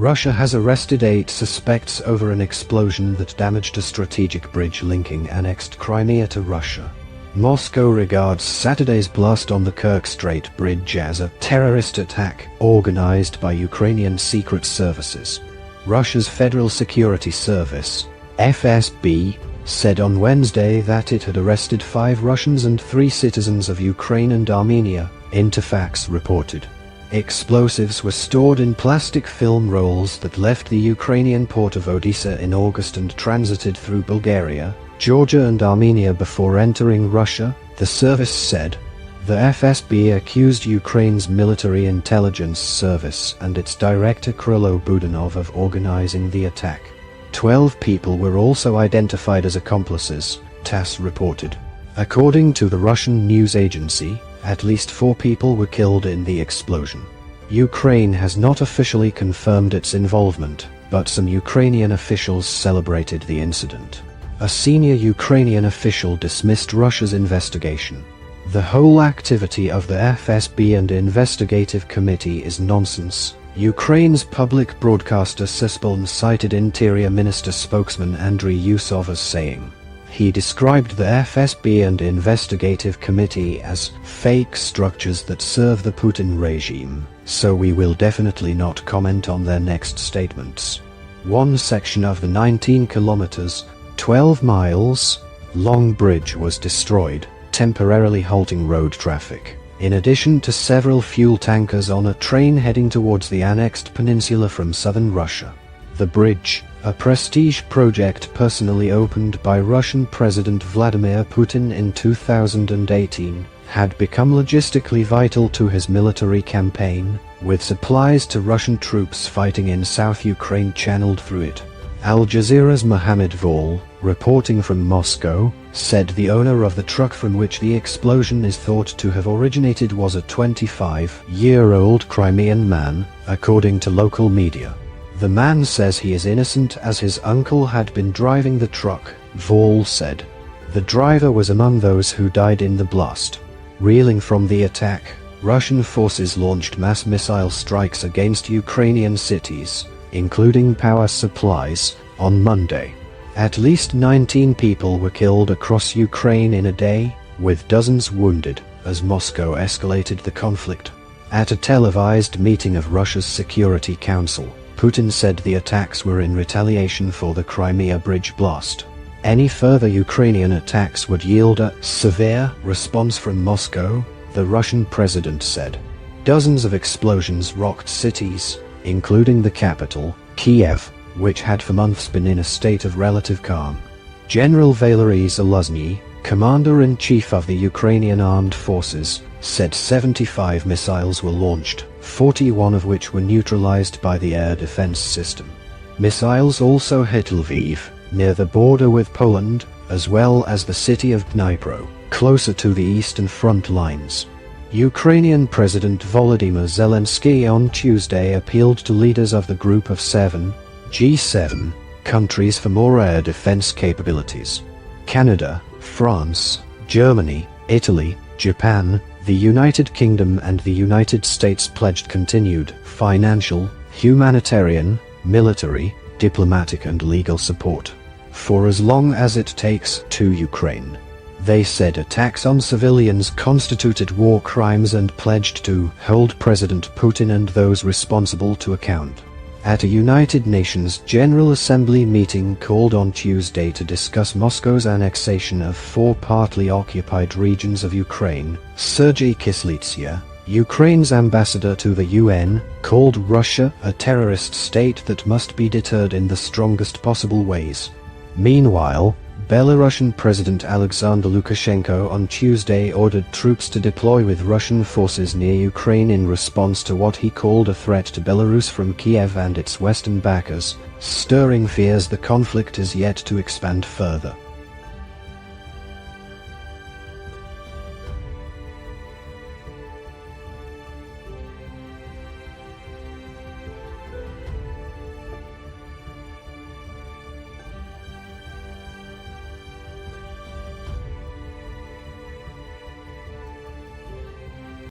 Russia has arrested 8 suspects over an explosion that damaged a strategic bridge linking annexed Crimea to Russia. Moscow regards Saturday's blast on the Kerch Strait Bridge as a terrorist attack organized by Ukrainian secret services. Russia's Federal Security Service, FSB, said on Wednesday that it had arrested 5 Russians and 3 citizens of Ukraine and Armenia, Interfax reported. Explosives were stored in plastic film rolls that left the Ukrainian port of Odessa in August and transited through Bulgaria, Georgia and Armenia before entering Russia, the service said. The FSB accused Ukraine's military intelligence service and its director Krylo Budanov of organizing the attack. 12 people were also identified as accomplices, TASS reported. According to the Russian news agency, at least 4 people were killed in the explosion. Ukraine has not officially confirmed its involvement, but some Ukrainian officials celebrated the incident. A senior Ukrainian official dismissed Russia's investigation. The whole activity of the FSB and investigative committee is nonsense, Ukraine's public broadcaster Suspiln cited Interior Minister spokesman Andriy Yusov as saying. He described the FSB and investigative committee as fake structures that serve the Putin regime, so we will definitely not comment on their next statements. One section of the 19 kilometers, 12 miles, long bridge was destroyed, temporarily halting road traffic, in addition to several fuel tankers on a train heading towards the annexed peninsula from southern Russia. The bridge, a prestige project personally opened by Russian President Vladimir Putin in 2018, had become logistically vital to his military campaign, with supplies to Russian troops fighting in South Ukraine channeled through it. Al Jazeera's Mohammed Vol, reporting from Moscow, said the owner of the truck from which the explosion is thought to have originated was a 25-year-old Crimean man, according to local media. The man says he is innocent as his uncle had been driving the truck, Vol said. The driver was among those who died in the blast. Reeling from the attack, Russian forces launched mass missile strikes against Ukrainian cities, including power supplies, on Monday. At least 19 people were killed across Ukraine in a day, with dozens wounded, as Moscow escalated the conflict. At a televised meeting of Russia's Security Council, Putin said the attacks were in retaliation for the Crimea bridge blast. Any further Ukrainian attacks would yield a severe response from Moscow, the Russian president said. Dozens of explosions rocked cities, including the capital, Kiev, which had for months been in a state of relative calm. General Valery Zaluzny, commander-in-chief of the Ukrainian armed forces, said 75 missiles were launched, 41 of which were neutralized by the air defense system. Missiles also hit Lviv, near the border with Poland, as well as the city of Dnipro, closer to the eastern front lines. Ukrainian President Volodymyr Zelensky on Tuesday appealed to leaders of the Group of 7, G7, countries for more air defense capabilities. Canada, France, Germany, Italy, Japan, the United Kingdom and the United States pledged continued financial, humanitarian, military, diplomatic and legal support for as long as it takes to Ukraine. They said attacks on civilians constituted war crimes and pledged to hold President Putin and those responsible to account. At a United Nations General Assembly meeting called on Tuesday to discuss Moscow's annexation of 4 partly occupied regions of Ukraine, Sergei Kislitsa, Ukraine's ambassador to the UN, called Russia a terrorist state that must be deterred in the strongest possible ways. Meanwhile, Belarusian President Alexander Lukashenko on Tuesday ordered troops to deploy with Russian forces near Ukraine in response to what he called a threat to Belarus from Kiev and its western backers, stirring fears the conflict is yet to expand further.